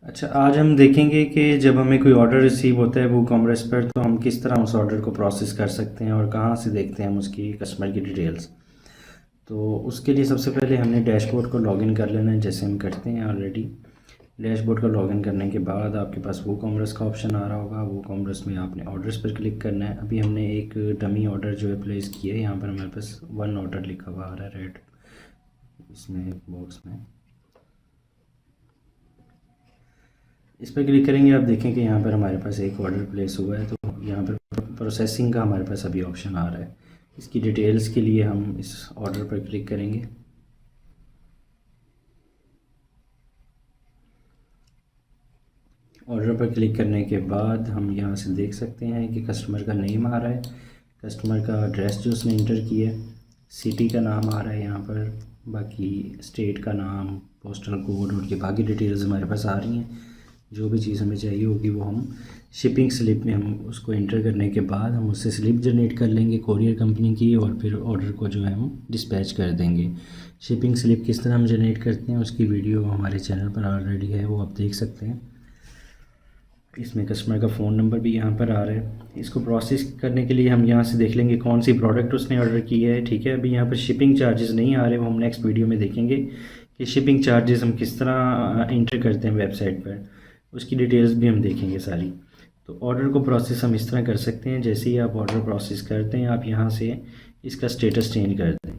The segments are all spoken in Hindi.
अच्छा, आज हम देखेंगे कि जब हमें कोई ऑर्डर रिसीव होता है वूकॉमर्स पर तो हम किस तरह उस ऑर्डर को प्रोसेस कर सकते हैं और कहाँ से देखते हैं हम उसकी कस्टमर की डिटेल्स। तो उसके लिए सबसे पहले हमने डैशबोर्ड को लॉगिन कर लेना है, जैसे हम करते हैं ऑलरेडी। डैशबोर्ड का लॉगिन करने के बाद आपके पास वूकॉमर्स का ऑप्शन आ रहा होगा। वूकॉमर्स में आपने ऑर्डर्स पर क्लिक करना है। अभी हमने एक डमी ऑर्डर जो है प्लेस किया है, यहाँ पर हमारे पास 1 ऑर्डर लिखा हुआ आ रहा है रेड इसमें बॉक्स में। इस पर क्लिक करेंगे, आप देखें कि यहाँ पर हमारे पास एक ऑर्डर प्लेस हुआ है। तो यहाँ पर प्रोसेसिंग का हमारे पास अभी ऑप्शन आ रहा है। इसकी डिटेल्स के लिए हम इस ऑर्डर पर क्लिक करेंगे। ऑर्डर पर क्लिक करने के बाद हम यहाँ से देख सकते हैं कि कस्टमर का नेम आ रहा है, कस्टमर का एड्रेस जो उसने इंटर किया है, सिटी का नाम आ रहा है यहाँ पर, बाकी स्टेट का नाम, पोस्टल कोड और के बाकी डिटेल्स हमारे पास आ रही हैं। जो भी चीज़ हमें चाहिए होगी वो हम शिपिंग स्लिप में हम उसको इंटर करने के बाद हम उससे स्लिप जनरेट कर लेंगे कोरियर कंपनी की, और फिर ऑर्डर को जो है हम डिस्पैच कर देंगे। शिपिंग स्लिप किस तरह हम जनरेट करते हैं उसकी वीडियो हमारे चैनल पर ऑलरेडी है, वो आप देख सकते हैं। इसमें कस्टमर का फ़ोन नंबर भी यहाँ पर आ रहा है। इसको प्रोसेस करने के लिए हम यहाँ से देख लेंगे कौन सी प्रोडक्ट उसने ऑर्डर की है। ठीक है, अभी यहाँ पर शिपिंग चार्जेस नहीं आ रहे, वो हम नेक्स्ट वीडियो में देखेंगे कि शिपिंग चार्जेस हम किस तरह इंटर करते हैं वेबसाइट पर। उसकी डिटेल्स भी हम देखेंगे सारी। तो ऑर्डर को प्रोसेस हम इस तरह कर सकते हैं, जैसे ही आप ऑर्डर प्रोसेस करते हैं आप यहाँ से इसका स्टेटस चेंज कर दें।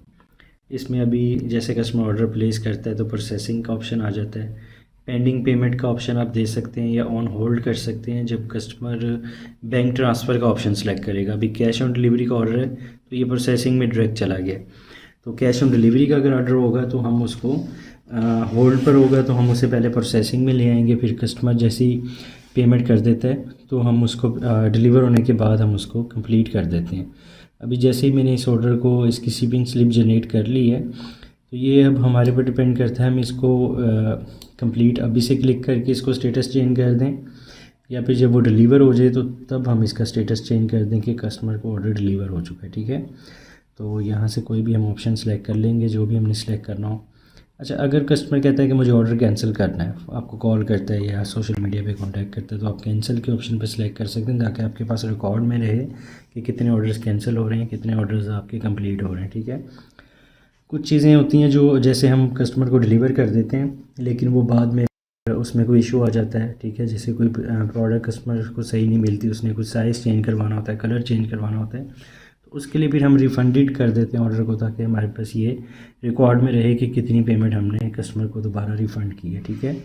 इसमें अभी जैसे कस्टमर ऑर्डर प्लेस करता है तो प्रोसेसिंग का ऑप्शन आ जाता है, पेंडिंग पेमेंट का ऑप्शन आप दे सकते हैं या ऑन होल्ड कर सकते हैं जब कस्टमर बैंक ट्रांसफ़र का ऑप्शन सेलेक्ट करेगा। अभी कैश ऑन डिलीवरी का ऑर्डर है तो ये प्रोसेसिंग में डायरेक्ट चला गया। तो कैश ऑन डिलीवरी का अगर ऑर्डर होगा तो हम उसको होल्ड पर होगा तो हम उसे पहले प्रोसेसिंग में ले आएंगे, फिर कस्टमर जैसे ही पेमेंट कर देता है तो हम उसको डिलीवर होने के बाद हम उसको कंप्लीट कर देते हैं। अभी जैसे ही मैंने इस ऑर्डर को इसकी शिपिंग स्लिप जनरेट कर ली है तो ये अब हमारे पर डिपेंड करता है हम इसको कंप्लीट अभी से क्लिक करके इसको स्टेटस चेंज कर दें, या फिर जब वो डिलीवर हो जाए तो तब हम इसका स्टेटस चेंज कर दें कि कस्टमर को ऑर्डर डिलीवर हो चुका है। ठीक है, तो यहाँ से कोई भी हम ऑप्शन सेलेक्ट कर लेंगे जो भी हमने सेलेक्ट करना हो। अच्छा, अगर कस्टमर कहता है कि मुझे ऑर्डर कैंसिल करना है, आपको कॉल करता है या सोशल मीडिया पे कांटेक्ट करता है, तो आप कैंसिल के ऑप्शन पर सिलेक्ट कर सकते हैं ताकि आपके पास रिकॉर्ड में रहे कि कितने ऑर्डर्स कैंसिल हो रहे हैं, कितने ऑर्डर्स आपके कंप्लीट हो रहे हैं। ठीक है, कुछ चीज़ें होती हैं जो जैसे हम कस्टमर को डिलीवर कर देते हैं लेकिन वो बाद में उसमें कोई इशू आ जाता है। ठीक है, जैसे कोई प्रोडक्ट कस्टमर को सही नहीं मिलती, उसने कुछ साइज़ चेंज करवाना होता है, कलर चेंज करवाना होता है, तो उसके लिए फिर हम रिफंडेड कर देते हैं ऑर्डर को, ताकि हमारे पास ये रिकॉर्ड में रहे कि कितनी पेमेंट हमने कस्टमर को दोबारा रिफ़ंड की है। ठीक है,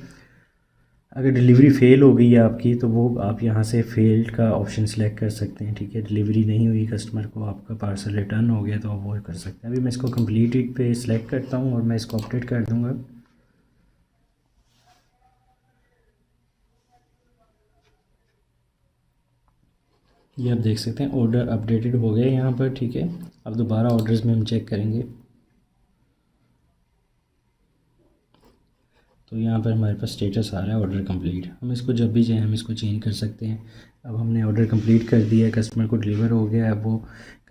अगर डिलीवरी फ़ेल हो गई है आपकी तो वो आप यहाँ से फेल्ड का ऑप्शन सेलेक्ट कर सकते हैं। ठीक है, डिलीवरी नहीं हुई कस्टमर को, आपका पार्सल रिटर्न हो गया तो आप वो कर सकते हैं। अभी मैं इसको कंप्लीटेड पे सिलेक्ट करता हूँ और मैं इसको अपडेट कर दूँगा। ये आप देख सकते हैं ऑर्डर अपडेटेड हो गया यहाँ पर। ठीक है, अब दोबारा ऑर्डर्स में हम चेक करेंगे तो यहाँ पर हमारे पास स्टेटस आ रहा है ऑर्डर कंप्लीट। हम इसको जब भी चाहें हम इसको चेंज कर सकते हैं। अब हमने ऑर्डर कंप्लीट कर दिया है, कस्टमर को डिलीवर हो गया है। अब वो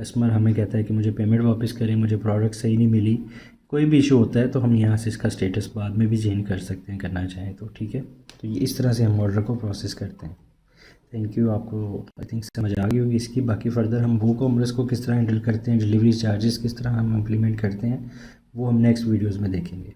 कस्टमर हमें कहता है कि मुझे पेमेंट वापस करें, मुझे प्रोडक्ट सही नहीं मिली, कोई भी इशू होता है तो हम यहाँ से इसका स्टेटस बाद में भी चेंज कर सकते हैं करना चाहें तो। ठीक है, तो ये इस तरह से हम ऑर्डर को प्रोसेस करते हैं। थैंक यू, आपको आई थिंक समझ आ गई होगी इसकी। बाकी फ़र्दर हम वूकॉमर्स को किस तरह हैंडल करते हैं, डिलीवरी चार्जेस किस तरह हम इम्प्लीमेंट करते हैं, वो हम नेक्स्ट वीडियोज़ में देखेंगे।